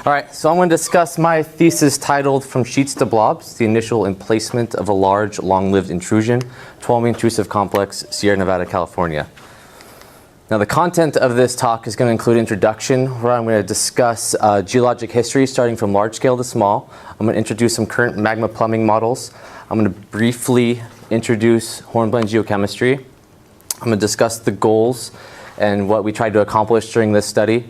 All right, so I'm going to discuss my thesis titled From Sheets to Blobs, the initial emplacement of a large, long-lived intrusion, Tuolumne Intrusive Complex, Sierra Nevada, California. Now the content of this talk is going to include introduction, where I'm going to discuss geologic history starting from large scale to small. I'm going to introduce some current magma plumbing models. I'm going to briefly introduce hornblende geochemistry. I'm going to discuss the goals and what we tried to accomplish during this study.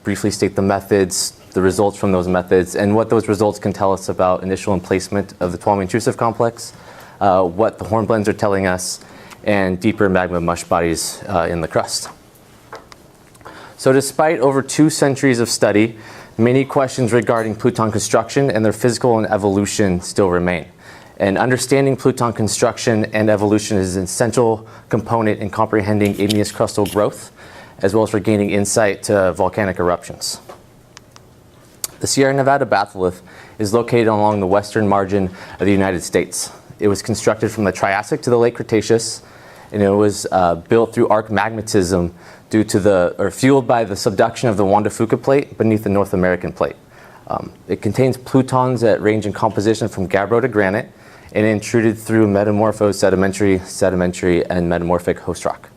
Briefly state the methods, the results from those methods, and what those results can tell us about initial emplacement of the Tuolumne Intrusive Complex, what the hornblendes are telling us, and deeper magma mush bodies in the crust. So despite over 2 centuries of study, many questions regarding Pluton construction and their physical and evolution still remain. And understanding Pluton construction and evolution is an essential component in comprehending igneous crustal growth, as well as for gaining insight to volcanic eruptions. The Sierra Nevada batholith is located along the western margin of the United States. It was constructed from the Triassic to the late Cretaceous, and it was built through arc magmatism due to fueled by the subduction of the Juan de Fuca plate beneath the North American plate. It contains plutons that range in composition from gabbro to granite, and intruded through metamorpho-sedimentary, and metamorphic host rock.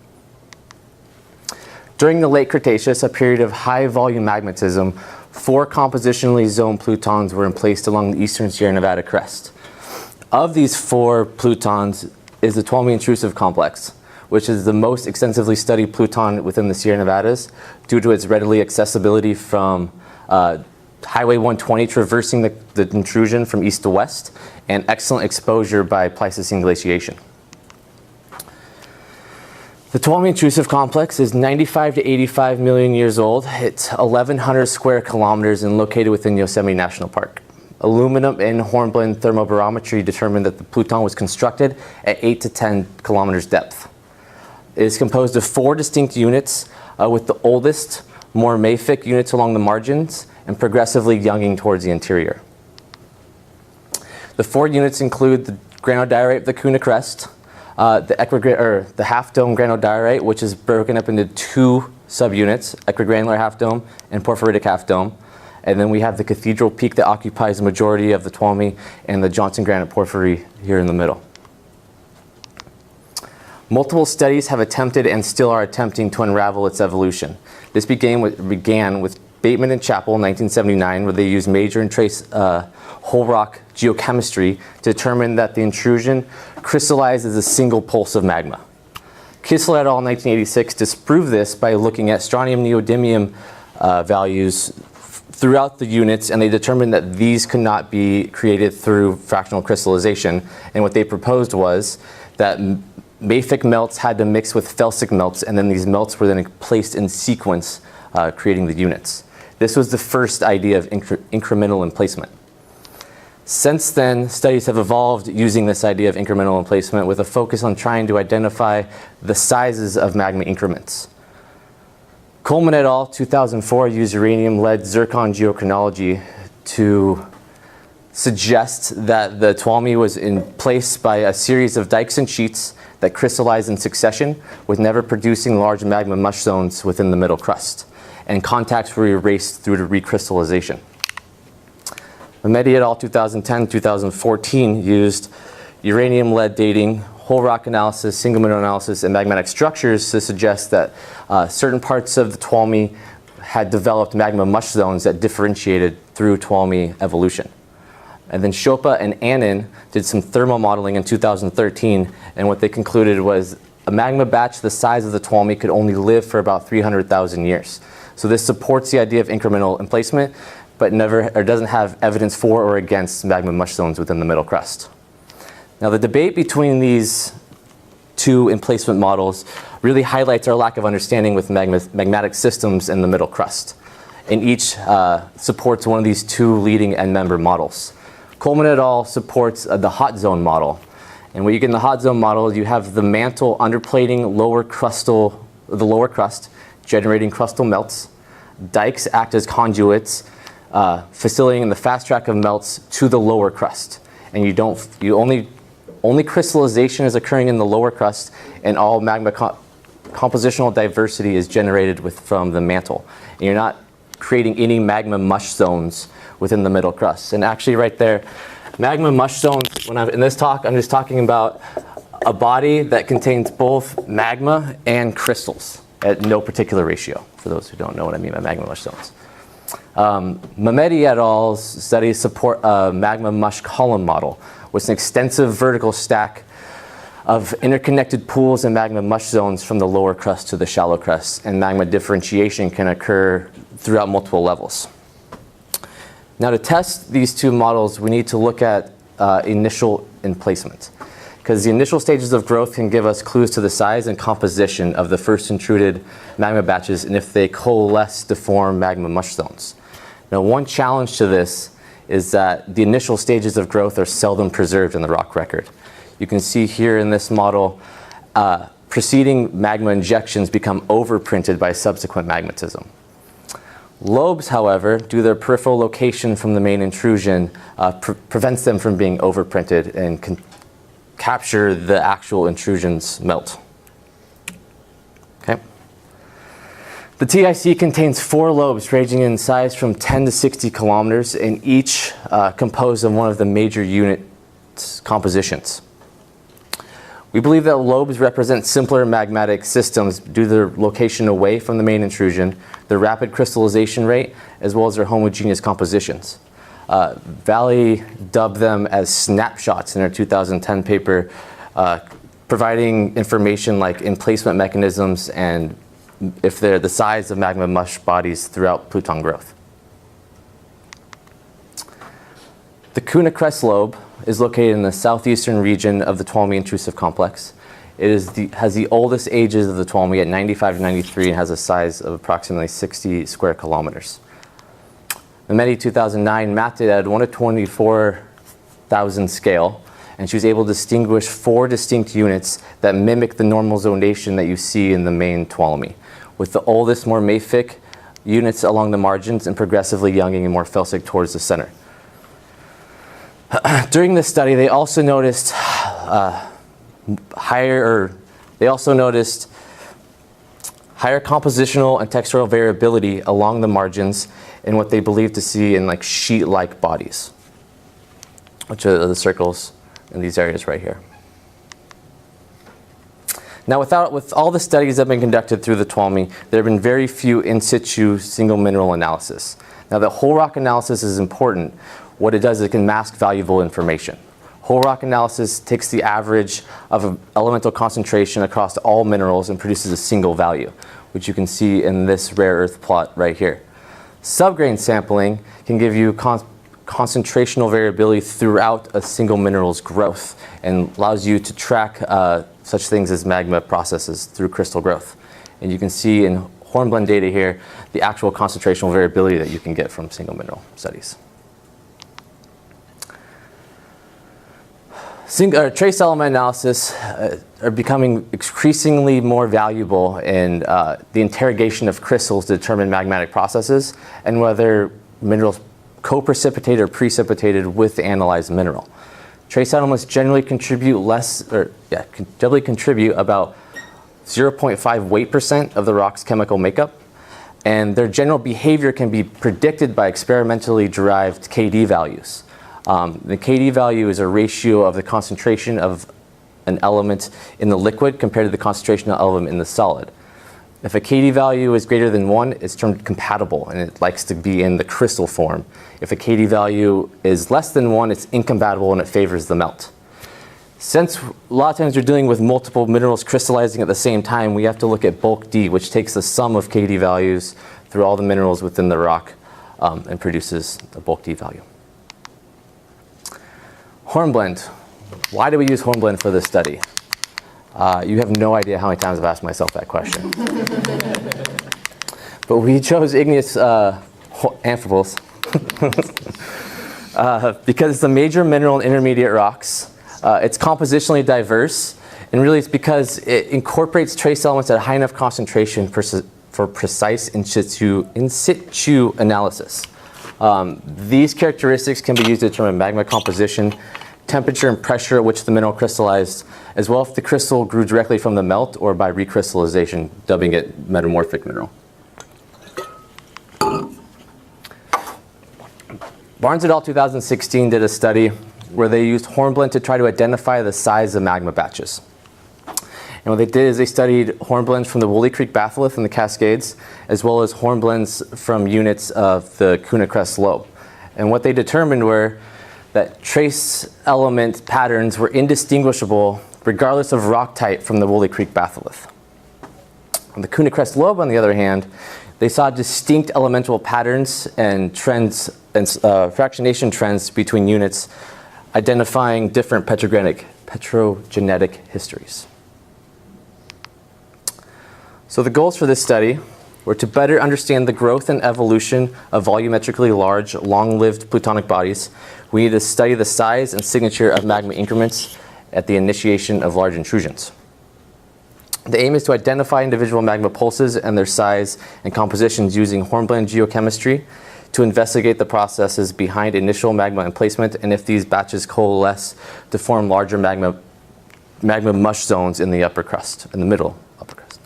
During the late Cretaceous, a period of high volume magmatism, 4 compositionally zoned plutons were emplaced along the eastern Sierra Nevada crest. Of these 4 plutons is the Tuolumne Intrusive Complex, which is the most extensively studied pluton within the Sierra Nevadas due to its readily accessibility from Highway 120 traversing the intrusion from east to west, and excellent exposure by Pleistocene glaciation. The Tuolumne Intrusive Complex is 95 to 85 million years old. It's 1,100 square kilometers and located within Yosemite National Park. Aluminum and hornblende thermobarometry determined that the pluton was constructed at 8 to 10 kilometers depth. It is composed of 4 distinct units, with the oldest, more mafic units along the margins and progressively younging towards the interior. The 4 units include the granodiorite of the KUNA crest, the half-dome granodiorite, which is broken up into 2 subunits, equigranular half-dome and porphyritic half-dome. And then we have the cathedral peak that occupies the majority of the Tuolumne, and the Johnson granite porphyry here in the middle. Multiple studies have attempted and still are attempting to unravel its evolution. This began with Bateman and Chappell in 1979, where they used major and trace whole rock geochemistry to determine that the intrusion crystallized as a single pulse of magma. Kissel et al. In 1986 disproved this by looking at strontium neodymium values throughout the units, and they determined that these could not be created through fractional crystallization. And what they proposed was that mafic melts had to mix with felsic melts, and then these melts were then placed in sequence, creating the units. This was the first idea of incremental emplacement. Since then, studies have evolved using this idea of incremental emplacement with a focus on trying to identify the sizes of magma increments. Coleman et al. 2004 used uranium-lead zircon geochronology to suggest that the Tuolumne was in place by a series of dikes and sheets that crystallized in succession, with never producing large magma mush zones within the middle crust, and contacts were erased through to recrystallization. Mehmeti et al. 2010-2014 used uranium-lead dating, whole rock analysis, single mineral analysis, and magmatic structures to suggest that certain parts of the Tuolumne had developed magma mush zones that differentiated through Tuolumne evolution. And then Schopa and Annan did some thermal modeling in 2013, and what they concluded was a magma batch the size of the Tuolumne could only live for about 300,000 years. So this supports the idea of incremental emplacement, but doesn't have evidence for or against magma mush zones within the middle crust. Now the debate between these 2 emplacement models really highlights our lack of understanding with magmatic systems in the middle crust, and each supports one of these 2 leading end member models. Coleman et al. Supports the hot zone model, and what you get in the hot zone model, you have the mantle underplating the lower crust, generating crustal melts. Dikes act as conduits, facilitating the fast track of melts to the lower crust, and only crystallization is occurring in the lower crust, and all magma compositional diversity is generated from the mantle. And you're not creating any magma mush zones within the middle crust. And actually right there, magma mush zones, in this talk, I'm just talking about a body that contains both magma and crystals at no particular ratio, for those who don't know what I mean by magma mush zones. Mehmeti et al.'s studies support a magma mush column model with an extensive vertical stack of interconnected pools and magma mush zones from the lower crust to the shallow crust, and magma differentiation can occur throughout multiple levels. Now, to test these two models, we need to look at initial emplacement, because the initial stages of growth can give us clues to the size and composition of the first intruded magma batches and if they coalesce to form magma mush zones. Now, one challenge to this is that the initial stages of growth are seldom preserved in the rock record. You can see here in this model, preceding magma injections become overprinted by subsequent magmatism. Lobes, however, due to their peripheral location from the main intrusion, prevents them from being overprinted and can capture the actual intrusion's melt. Okay. The TIC contains 4 lobes ranging in size from 10 to 60 kilometers and each composed of one of the major unit compositions. We believe that lobes represent simpler magmatic systems due to their location away from the main intrusion, their rapid crystallization rate, as well as their homogeneous compositions. Valley dubbed them as snapshots in their 2010 paper, providing information like emplacement mechanisms and if they're the size of magma mush bodies throughout pluton growth. The KUNA CREST lobe is located in the southeastern region of the Tuolumne intrusive complex. It has the oldest ages of the Tuolumne at 95 to 93 and has a size of approximately 60 square kilometers. Mehmeti 2009 mapped it at 1 to 24,000 scale, and she was able to distinguish 4 distinct units that mimic the normal zonation that you see in the main Tuolumne, with the oldest, more mafic units along the margins and progressively younging and more felsic towards the center. During this study, they also noticed higher compositional and textural variability along the margins in what they believe to see in like sheet-like bodies, which are the circles in these areas right here. Now, with all the studies that have been conducted through the Tuolumne, there have been very few in situ single mineral analysis. Now, the whole rock analysis is important. What it does is it can mask valuable information. Whole rock analysis takes the average of an elemental concentration across all minerals and produces a single value, which you can see in this rare earth plot right here. Subgrain sampling can give you concentrational variability throughout a single mineral's growth and allows you to track such things as magma processes through crystal growth. And you can see in hornblende data here the actual concentrational variability that you can get from single mineral studies. Trace element analysis are becoming increasingly more valuable in the interrogation of crystals to determine magmatic processes and whether minerals co-precipitated or precipitated with the analyzed mineral. Trace elements generally contribute about 0.5 weight% of the rock's chemical makeup, and their general behavior can be predicted by experimentally derived KD values. The KD value is a ratio of the concentration of an element in the liquid compared to the concentration of an element in the solid. If a KD value is greater than 1, it's termed compatible, and it likes to be in the crystal form. If a KD value is less than 1, it's incompatible and it favors the melt. Since a lot of times you're dealing with multiple minerals crystallizing at the same time, we have to look at bulk D, which takes the sum of KD values through all the minerals within the rock and produces a bulk D value. Hornblende. Why do we use hornblende for this study? You have no idea how many times I've asked myself that question. But we chose igneous amphiboles because it's a major mineral in intermediate rocks. It's compositionally diverse, and really it's because it incorporates trace elements at a high enough concentration for precise in situ analysis. These characteristics can be used to determine magma composition, temperature and pressure at which the mineral crystallized, as well if the crystal grew directly from the melt or by recrystallization, dubbing it metamorphic mineral. Barnes et al. 2016 did a study where they used hornblende to try to identify the size of magma batches. And what they did is they studied hornblendes from the Woolly Creek batholith in the Cascades, as well as hornblendes from units of the KUNA CREST lobe. And what they determined were that trace element patterns were indistinguishable regardless of rock type from the Woolly Creek batholith. On the KUNA CREST lobe, on the other hand, they saw distinct elemental patterns and trends and fractionation trends between units, identifying different petrogenetic histories. So the goals for this study were to better understand the growth and evolution of volumetrically large, long-lived plutonic bodies. We need to study the size and signature of magma increments at the initiation of large intrusions. The aim is to identify individual magma pulses and their size and compositions using hornblende geochemistry to investigate the processes behind initial magma emplacement and if these batches coalesce to form larger magma mush zones in the upper crust, in the middle upper crust.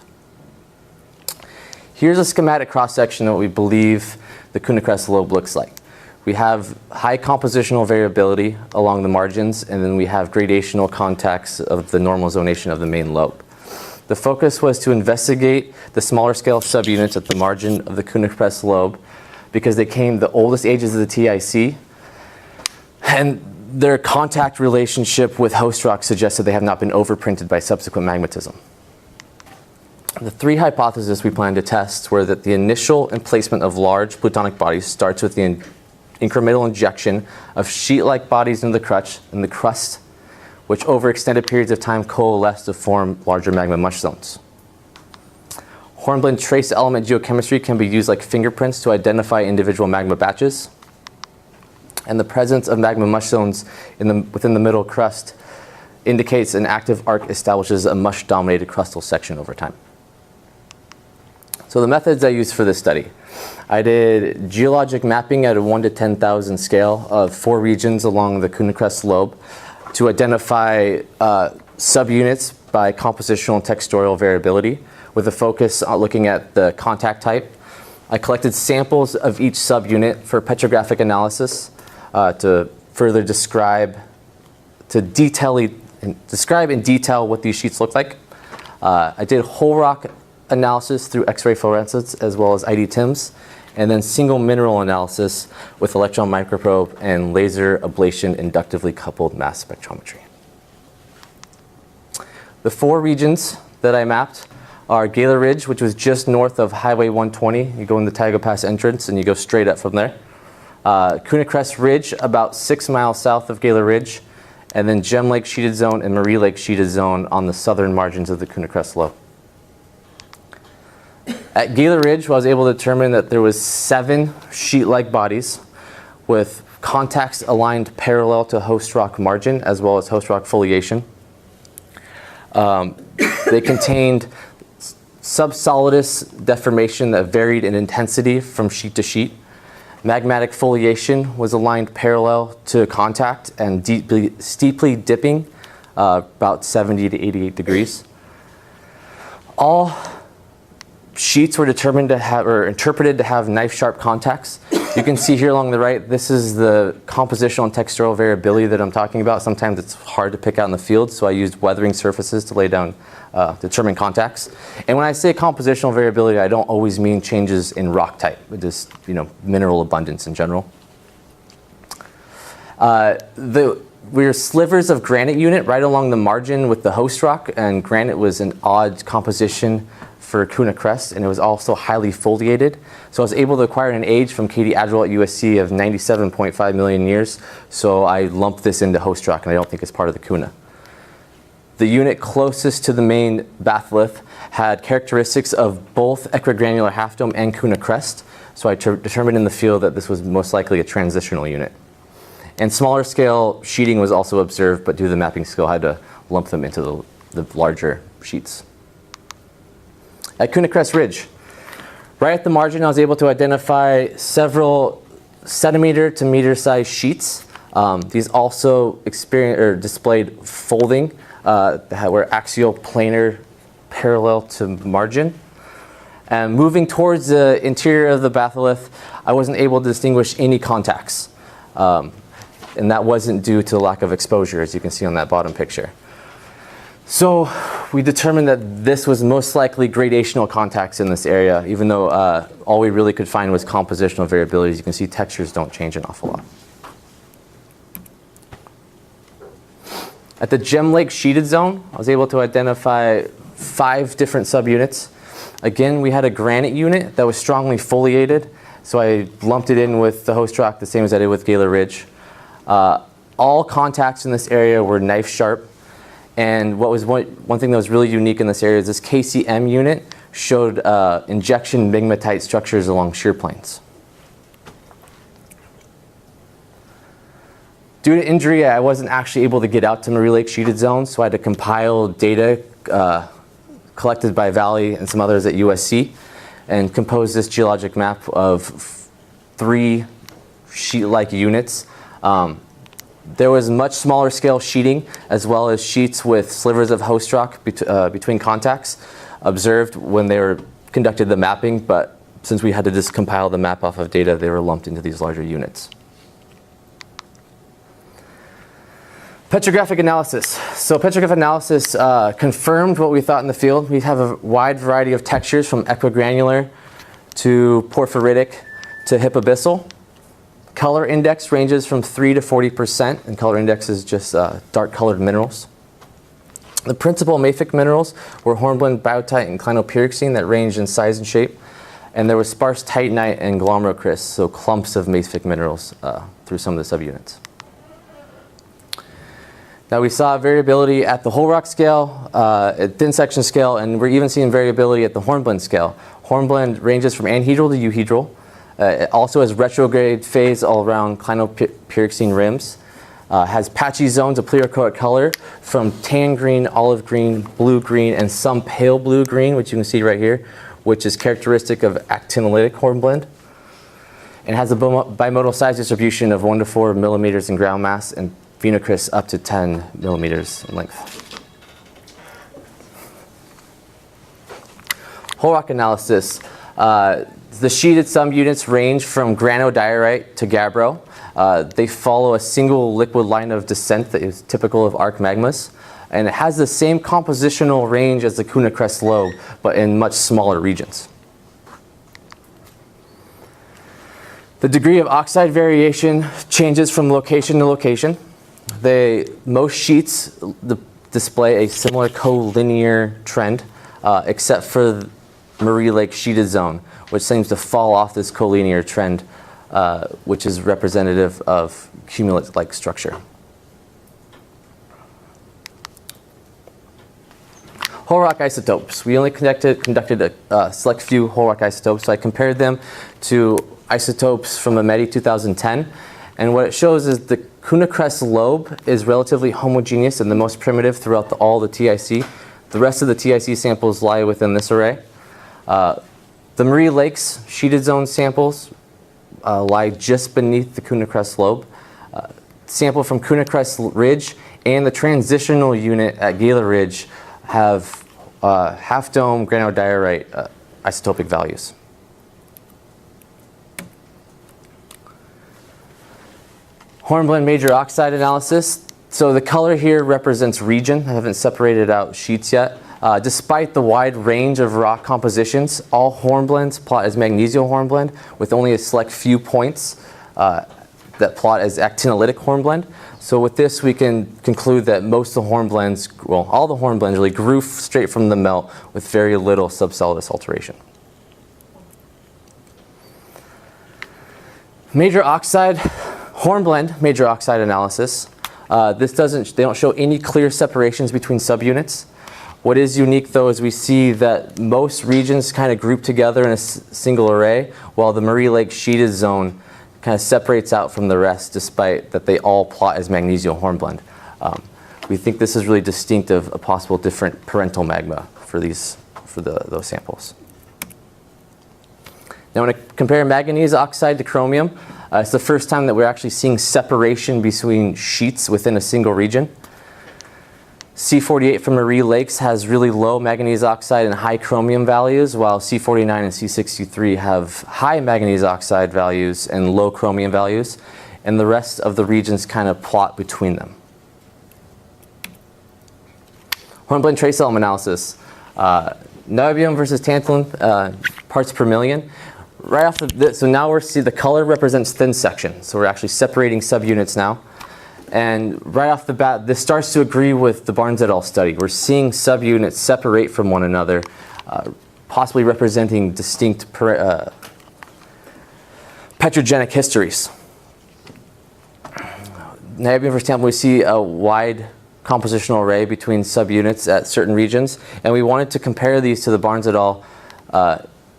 Here's a schematic cross-section of what we believe the KUNA CREST lobe looks like. We have high compositional variability along the margins, and then we have gradational contacts of the normal zonation of the main lobe. The focus was to investigate the smaller scale subunits at the margin of the KUNA CREST lobe because they came the oldest ages of the TIC, and their contact relationship with host rock suggested they have not been overprinted by subsequent magmatism. The three hypotheses we plan to test were that the initial emplacement of large plutonic bodies starts with the incremental injection of sheet-like bodies into the crust, which over extended periods of time coalesce to form larger magma mush zones. Hornblende trace element geochemistry can be used like fingerprints to identify individual magma batches. And the presence of magma mush zones within the middle crust indicates an active arc establishes a mush-dominated crustal section over time. So the methods I used for this study. I did geologic mapping at a 1 to 10,000 scale of 4 regions along the KUNA CREST lobe to identify subunits by compositional and texturial variability with a focus on looking at the contact type. I collected samples of each subunit for petrographic analysis to further describe in detail what these sheets look like. I did whole rock analysis through X-ray fluorescence as well as ID-TIMS, and then single mineral analysis with electron microprobe and laser ablation inductively coupled mass spectrometry. The 4 regions that I mapped are GAYLOR Ridge, which was just north of Highway 120. You go in the Tioga Pass entrance and you go straight up from there. KUNA CREST Ridge, about 6 miles south of GAYLOR Ridge, and then Gem Lake Sheeted Zone and Marie Lake Sheeted Zone on the southern margins of the KUNA CREST lobe. At GAYLOR Ridge, I was able to determine that there was 7 sheet-like bodies with contacts aligned parallel to host rock margin as well as host rock foliation. They contained subsolidus deformation that varied in intensity from sheet to sheet. Magmatic foliation was aligned parallel to contact and steeply dipping about 70 to 88 degrees. All sheets were determined to have, or interpreted to have knife-sharp contacts. You can see here along the right, this is the compositional and textural variability that I'm talking about. Sometimes it's hard to pick out in the field, so I used weathering surfaces to lay down, determine contacts. And when I say compositional variability, I don't always mean changes in rock type, but just mineral abundance in general. We were slivers of granite unit right along the margin with the host rock, and granite was an odd composition for KUNA CREST, and it was also highly foliated. So I was able to acquire an age from Katie Adderall at USC of 97.5 million years, so I lumped this into host rock, and I don't think it's part of the KUNA. The unit closest to the main batholith had characteristics of both equigranular half dome and KUNA CREST, so I determined in the field that this was most likely a transitional unit. And smaller scale sheeting was also observed, but due to the mapping skill, I had to lump them into the larger sheets. At KUNA CREST Ridge, right at the margin, I was able to identify several centimeter to meter size sheets. These also displayed folding that were axial planar parallel to margin. And moving towards the interior of the batholith, I wasn't able to distinguish any contacts. And that wasn't due to lack of exposure, as you can see on that bottom picture. So we determined that this was most likely gradational contacts in this area, even though all we really could find was compositional variability. As you can see, textures don't change an awful lot. At the Gem Lake sheeted zone, I was able to identify 5 different subunits. Again, we had a granite unit that was strongly foliated, so I lumped it in with the host rock the same as I did with Gaylor Ridge. All contacts in this area were knife sharp. And what was one thing that was really unique in this area is this KCM unit showed injection magmatite structures along shear planes. Due to injury, I wasn't actually able to get out to Marie Lake sheeted zones, so I had to compile data collected by Valley and some others at USC and compose this geologic map of 3 sheet-like units. There was much smaller scale sheeting, as well as sheets with slivers of host rock between contacts observed when they were conducted the mapping, but since we had to just compile the map off of data, they were lumped into these larger units. Petrographic analysis. So petrographic analysis confirmed what we thought in the field. We have a wide variety of textures from equigranular to porphyritic to hypabyssal. Color index ranges from 3 to 40%, and color index is just dark colored minerals. The principal mafic minerals were hornblende, biotite, and clinopyroxene that ranged in size and shape. And there was sparse titanite and glomerocryst, so clumps of mafic minerals through some of the subunits. Now we saw variability at the whole rock scale, at thin section scale, and we're even seeing variability at the hornblende scale. Hornblende ranges from anhedral to euhedral. It also has retrograde phase all around clinopyroxene rims. Has patchy zones of pleochroic color from tan green, olive green, blue green, and some pale blue green, which you can see right here, which is characteristic of actinolytic hornblende. And has a bimodal size distribution of 1 to 4 millimeters in ground mass and phenocrysts up to 10 millimeters in length. Whole rock analysis. The sheeted subunits range from granodiorite to gabbro. They follow a single liquid line of descent that is typical of arc magmas. And it has the same compositional range as the KUNA CREST lobe, but in much smaller regions. The degree of oxide variation changes from location to location. Most sheets display a similar collinear trend, except for Marie Lake sheeted zone, which seems to fall off this collinear trend, which is representative of cumulate-like structure. Whole rock isotopes. We only conducted a select few whole rock isotopes, so I compared them to isotopes from METI 2010. And what it shows is the KUNA CREST lobe is relatively homogeneous and the most primitive throughout all the TIC. The rest of the TIC samples lie within this array. The Marie Lakes sheeted zone samples lie just beneath the KUNA CREST lobe. Sample from KUNA CREST Ridge and the transitional unit at Gaylor Ridge have half-dome granodiorite isotopic values. Hornblende major oxide analysis. So the color here represents region. I haven't separated out sheets yet. Despite the wide range of rock compositions, all hornblendes plot as magnesial hornblende with only a select few points that plot as actinolytic hornblende. So with this, we can conclude that most of the hornblendes, well, all the hornblendes really grew straight from the melt with very little subsolidus alteration. Major oxide, hornblende major oxide analysis. They don't show any clear separations between subunits. What is unique though is we see that most regions kind of group together in a single array, while the Marie Lake sheeted zone kind of separates out from the rest despite that they all plot as magnesial hornblende. We think this is really distinctive, a possible different parental magma for those samples. Now when I compare manganese oxide to chromium, it's the first time that we're actually seeing separation between sheets within a single region. C48 from Marie Lakes has really low manganese oxide and high chromium values, while C49 and C63 have high manganese oxide values and low chromium values. and the rest of the regions kind of plot between them. Hornblende trace element analysis. Niobium versus tantalum, parts per million. Right off so now we're see the color represents thin section. So we're actually separating subunits now. And right off the bat, this starts to agree with the Barnes et al. Study. We're seeing subunits separate from one another, possibly representing distinct petrogenic histories. Niobium versus tantalum, we see a wide compositional array between subunits at certain regions, and we wanted to compare these to the Barnes et al.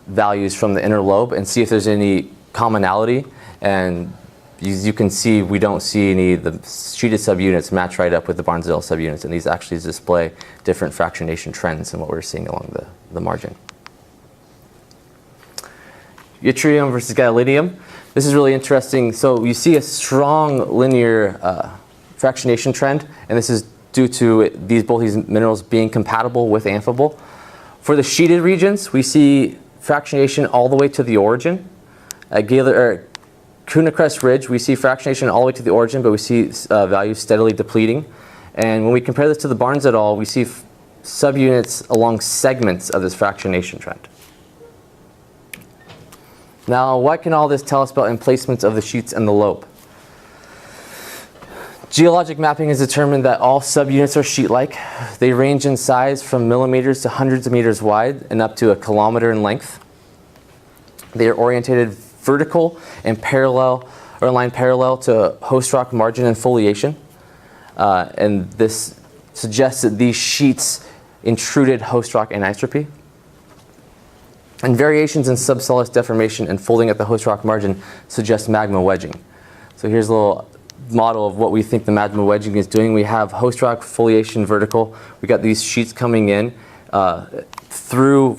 Values from the inner lobe and see if there's any commonality. And you can see we don't see any of the sheeted subunits match right up with the Barnes et al. Subunits, and these actually display different fractionation trends in what we're seeing along the margin. Yttrium versus gadolinium. This is really interesting. So you see a strong linear fractionation trend, and this is due to both these minerals being compatible with amphibole. For the sheeted regions, we see fractionation all the way to the origin. At KUNA CREST ridge, we see fractionation all the way to the origin, but we see values steadily depleting. And when we compare this to the Barnes et al., we see subunits along segments of this fractionation trend. Now, what can all this tell us about emplacements of the sheets and the lobe? Geologic mapping has determined that all subunits are sheet-like. They range in size from millimeters to hundreds of meters wide and up to a kilometer in length. They are orientated vertical and parallel, or aligned parallel to host rock margin and foliation. And this suggests that these sheets intruded host rock anisotropy. And variations in subsolus deformation and folding at the host rock margin suggest magma wedging. So here's a little model of what we think the magma wedging is doing. We have host rock foliation vertical. We got these sheets coming in through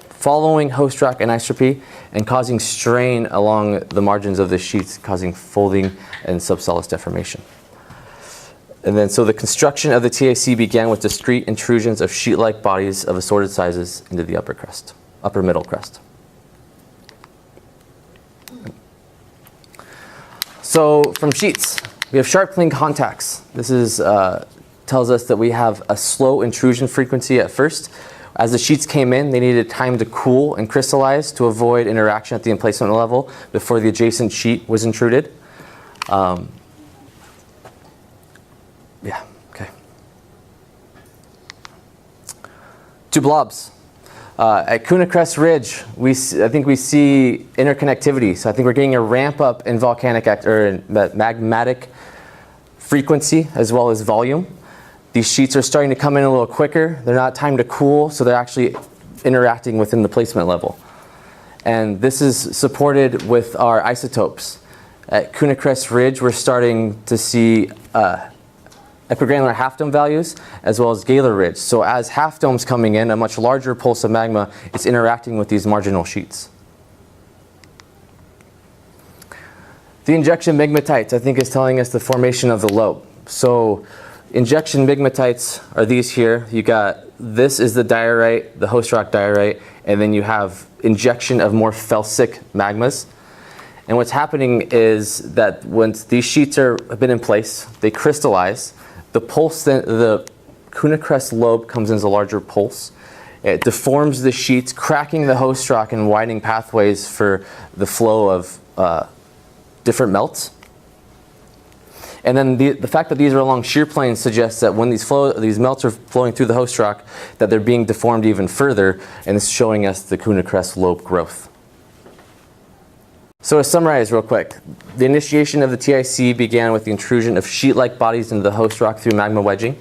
following host rock anisotropy and causing strain along the margins of the sheets, causing folding and subsolus deformation. And then so the construction of the TAC began with discrete intrusions of sheet-like bodies of assorted sizes into the upper middle crust. So from sheets, we have sharp clean contacts. This is, tells us that we have a slow intrusion frequency at first. As the sheets came in, they needed time to cool and crystallize to avoid interaction at the emplacement level before the adjacent sheet was intruded. Yeah, okay. To blobs. At KUNA CREST ridge, I think we see interconnectivity. So I think we're getting a ramp up in volcanic or magmatic frequency as well as volume. These sheets are starting to come in a little quicker. They're not timed to cool, so they're actually interacting within the placement level. And this is supported with our isotopes. At KUNA CREST ridge, we're starting to see epigranular half dome values as well as GAYLOR ridge. So as half domes coming in, a much larger pulse of magma is interacting with these marginal sheets. The injection magmatites, I think, is telling us the formation of the lobe. So injection magmatites are these here. You got, this is the diorite, the host rock diorite, and then you have injection of more felsic magmas. And what's happening is that once these sheets have been in place, they crystallize. The pulse, the KUNA CREST lobe comes in as a larger pulse. It deforms the sheets, cracking the host rock and widening pathways for the flow of different melts. And then the fact that these are along shear planes suggests that when these melts are flowing through the host rock, that they're being deformed even further, and it's showing us the KUNA CREST lobe growth. So to summarize real quick, the initiation of the TIC began with the intrusion of sheet-like bodies into the host rock through magma wedging.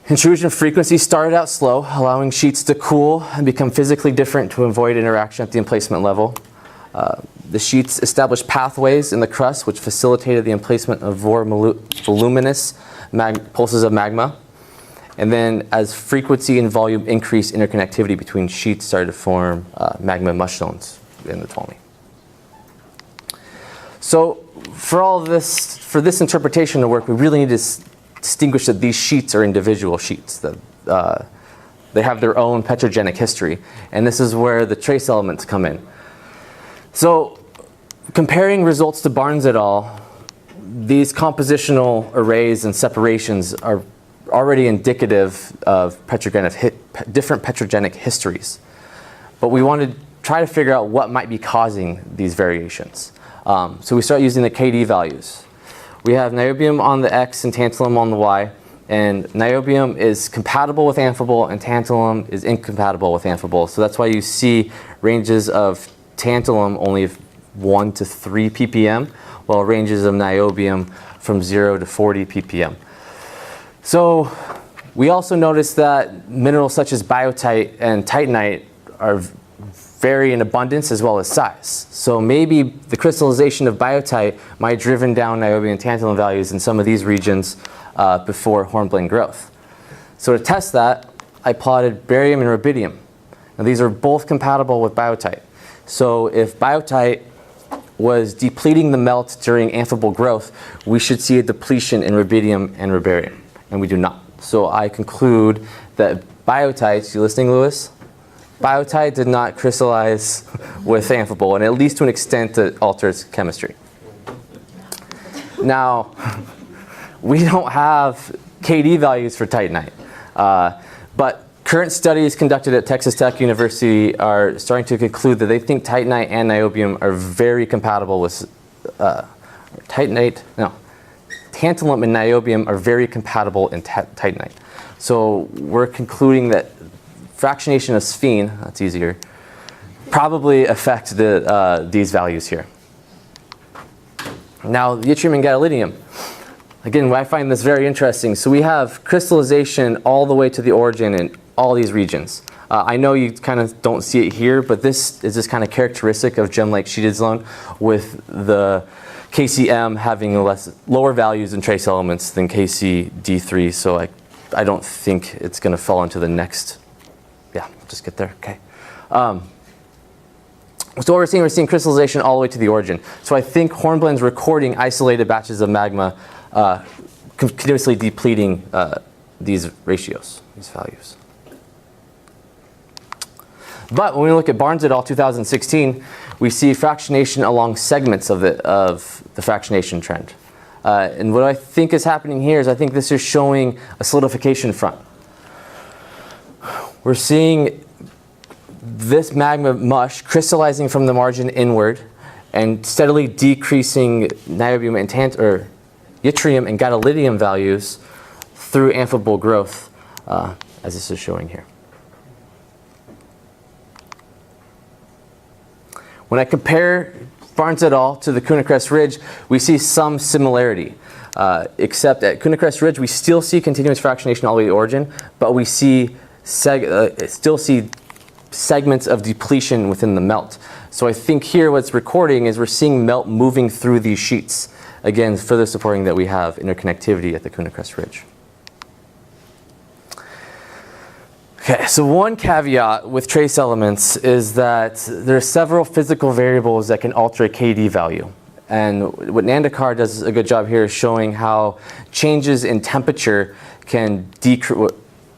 Intrusion frequency started out slow, allowing sheets to cool and become physically different to avoid interaction at the emplacement level. The sheets established pathways in the crust which facilitated the emplacement of more voluminous pulses of magma. And then as frequency and volume increased, interconnectivity between sheets started to form magma mush zones in the Tuolumne. So for this interpretation to work, we really need to distinguish that these sheets are individual sheets. That they have their own petrogenic history. And this is where the trace elements come in. So Comparing results to Barnes et al., these compositional arrays and separations are already indicative of different petrogenic histories. But we want to try to figure out what might be causing these variations. So we start using the KD values. We have niobium on the X and tantalum on the Y. And niobium is compatible with amphibole and tantalum is incompatible with amphibole. So that's why you see ranges of tantalum only 1 to 3 ppm, while ranges of niobium from 0 to 40 ppm. So we also notice that minerals such as biotite and titanite vary in abundance as well as size. So maybe the crystallization of biotite might have driven down niobium and tantalum values in some of these regions before hornblende growth. So to test that, I plotted barium and rubidium. Now these are both compatible with biotite. So if biotite was depleting the melt during amphibole growth, we should see a depletion in rubidium and rubarium, and we do not. So I conclude that biotites, you listening, Lewis? Biotite did not crystallize with amphibole, and at least to an extent that alters chemistry. Now, we don't have KD values for titanite, but current studies conducted at Texas Tech University are starting to conclude that they think titanite and niobium are very compatible with tantalum and niobium are very compatible in titanite. So we're concluding that fractionation of sphene, that's easier, probably affect these values here. Now, yttrium and gadolinium. Again, I find this very interesting. So we have crystallization all the way to the origin in all these regions. I know you kind of don't see it here, but this is just kind of characteristic of gem-like sheeted zone, with the KCm having lower values in trace elements than KCD3. So I don't think it's going to fall into the next. Yeah, just get there. Okay. So what we're seeing crystallization all the way to the origin. So I think hornblende's recording isolated batches of magma, continuously depleting these ratios, these values. But when we look at Barnes et al. 2016, we see fractionation along segments of the fractionation trend. And what I think is happening here is I think this is showing a solidification front. We're seeing this magma mush crystallizing from the margin inward and steadily decreasing niobium and yttrium and gadolinium values through amphibole growth, as this is showing here. When I compare Barnes et al. To the KUNA CREST ridge, we see some similarity, except at KUNA CREST ridge we still see continuous fractionation all the way to the origin, but we see still see segments of depletion within the melt. So I think here what's recording is we're seeing melt moving through these sheets, again further supporting that we have interconnectivity at the KUNA CREST ridge. Okay, so one caveat with trace elements is that there are several physical variables that can alter a KD value. And what Nandekar does a good job here is showing how changes in temperature can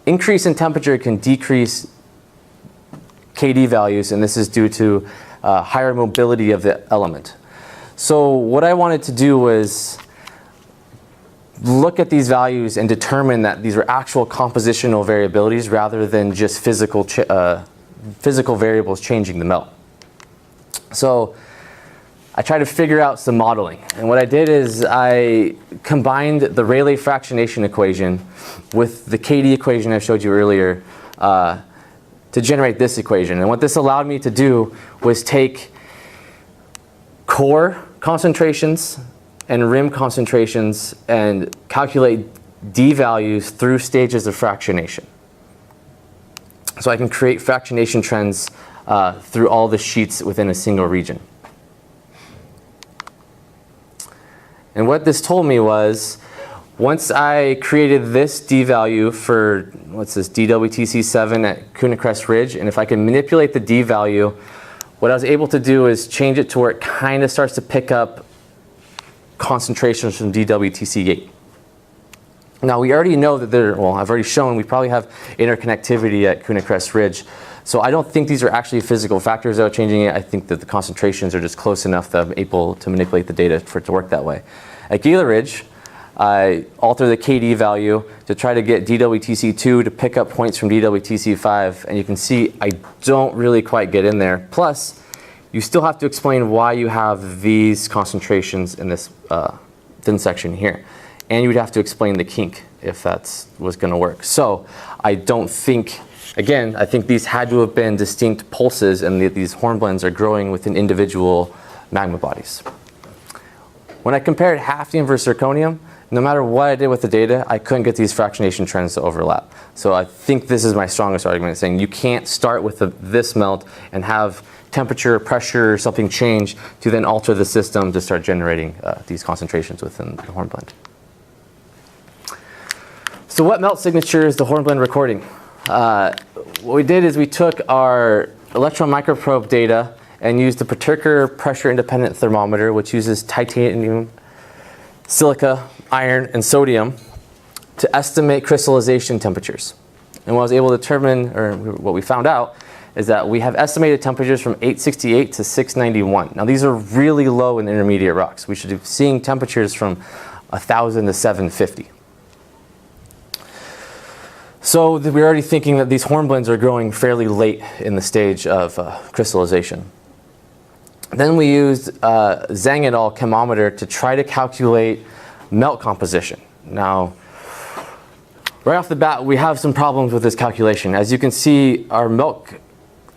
increase in temperature can decrease KD values, and this is due to higher mobility of the element. So what I wanted to do was look at these values and determine that these are actual compositional variabilities rather than just physical variables changing the melt. So I tried to figure out some modeling, and what I did is I combined the Rayleigh fractionation equation with the KD equation I showed you earlier to generate this equation. And what this allowed me to do was take core concentrations and rim concentrations and calculate D values through stages of fractionation. So I can create fractionation trends through all the sheets within a single region. And what this told me was, once I created this D value for, what's this, DWTC7 at KUNA CREST ridge, and if I can manipulate the D value, what I was able to do is change it to where it kind of starts to pick up concentrations from DWTC8. Now we already know that I've already shown we probably have interconnectivity at KUNA CREST Ridge. So I don't think these are actually physical factors that are changing it. I think that the concentrations are just close enough that I'm able to manipulate the data for it to work that way. At GAYLOR Ridge, I alter the KD value to try to get DWTC2 to pick up points from DWTC5, and you can see I don't really quite get in there. Plus, you still have to explain why you have these concentrations in this thin section here. And you would have to explain the kink if that was going to work. So I don't think, again, I think these had to have been distinct pulses, and these hornblendes are growing within individual magma bodies. When I compared hafnium versus zirconium, no matter what I did with the data, I couldn't get these fractionation trends to overlap. So I think this is my strongest argument, saying you can't start with this melt and have temperature, pressure, or something change to then alter the system to start generating these concentrations within the hornblende. So what melt signature is the hornblende recording? What we did is we took our electron microprobe data and used the Particular pressure independent thermometer, which uses titanium, silica, iron, and sodium to estimate crystallization temperatures. And what I was able to determine, or what we found out, is that we have estimated temperatures from 868 to 691. Now these are really low in intermediate rocks. We should be seeing temperatures from 1,000 to 750. So we're already thinking that these hornblendes are growing fairly late in the stage of crystallization. Then we used Zhang et al. Chemometer to try to calculate melt composition. Now, right off the bat, we have some problems with this calculation. As you can see, our melt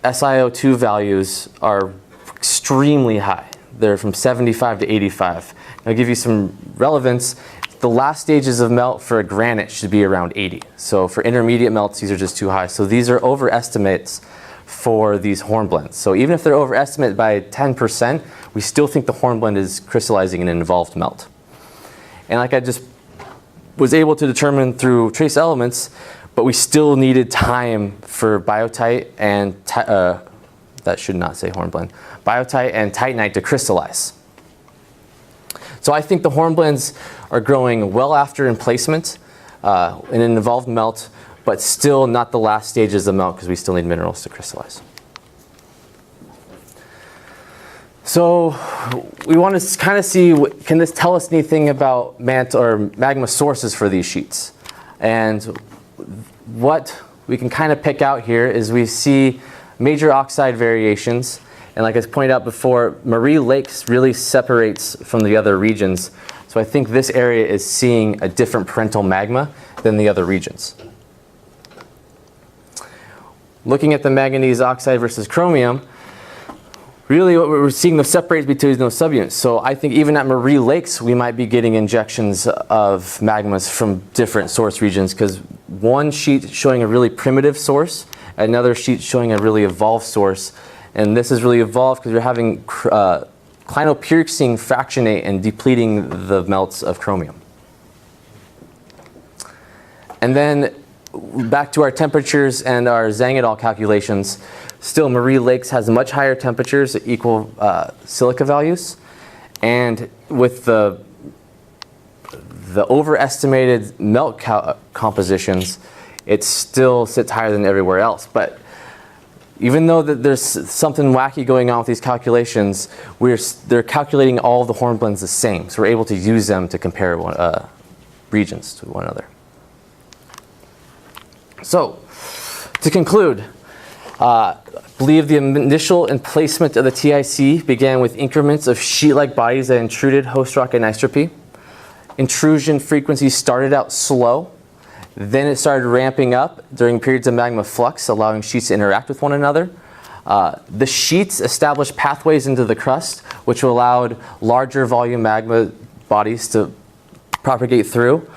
SiO2 values are extremely high. They're from 75 to 85. I'll give you some relevance. The last stages of melt for a granite should be around 80. So for intermediate melts, these are just too high. So these are overestimates for these hornblendes. So even if they're overestimated by 10%, we still think the hornblende is crystallizing in an involved melt. And like I just was able to determine through trace elements, but we still needed time for biotite and, that should not say hornblende, biotite and titanite to crystallize. So I think the hornblendes are growing well after emplacement in an involved melt, but still not the last stages of melt because we still need minerals to crystallize. So we want to kind of see, can this tell us anything about magma sources for these sheets? And what we can kind of pick out here is we see major oxide variations. And like I pointed out before, Marie Lakes really separates from the other regions. So I think this area is seeing a different parental magma than the other regions. Looking at the manganese oxide versus chromium, really what we're seeing the separates between those subunits. So I think even at Marie Lakes, we might be getting injections of magmas from different source regions, because one sheet showing a really primitive source, another sheet showing a really evolved source. And this is really evolved because you're having clinopyroxene fractionate and depleting the melts of chromium. And then back to our temperatures and our Zhang et al. Calculations. Still, Marie Lakes has much higher temperatures that equal silica values. And with the overestimated melt compositions, it still sits higher than everywhere else. But even though that there's something wacky going on with these calculations, they're calculating all the hornblendes the same. So we're able to use them to compare regions to one another. So, to conclude, I believe the initial emplacement of the TIC began with increments of sheet-like bodies that intruded host rock anisotropy. Intrusion frequency started out slow. Then it started ramping up during periods of magma flux, allowing sheets to interact with one another. The sheets established pathways into the crust, which allowed larger volume magma bodies to propagate through.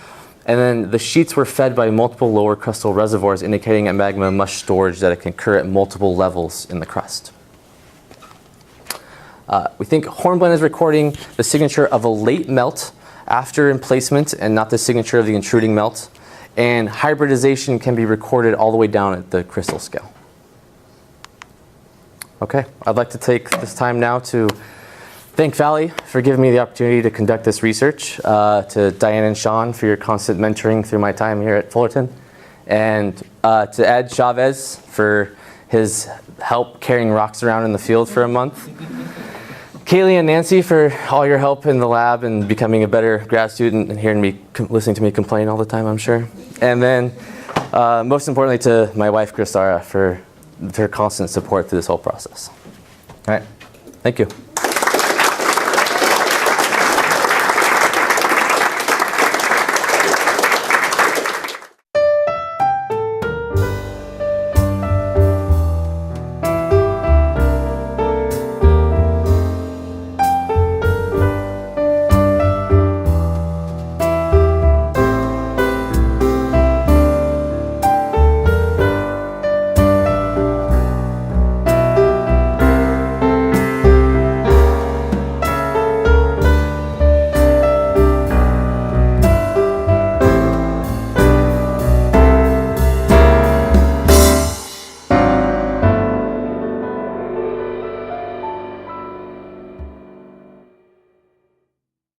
And then the sheets were fed by multiple lower crustal reservoirs, indicating a magma mush storage that it can occur at multiple levels in the crust. We think hornblende is recording the signature of a late melt after emplacement and not the signature of the intruding melt. And hybridization can be recorded all the way down at the crystal scale. Okay, I'd like to take this time now to thank Valley for giving me the opportunity to conduct this research, to Diane and Sean for your constant mentoring through my time here at Fullerton, and to Ed Chavez for his help carrying rocks around in the field for a month. Kaylee and Nancy for all your help in the lab and becoming a better grad student and hearing me, listening to me complain all the time, I'm sure. And then most importantly to my wife, Christara, for her constant support through this whole process. All right, thank you.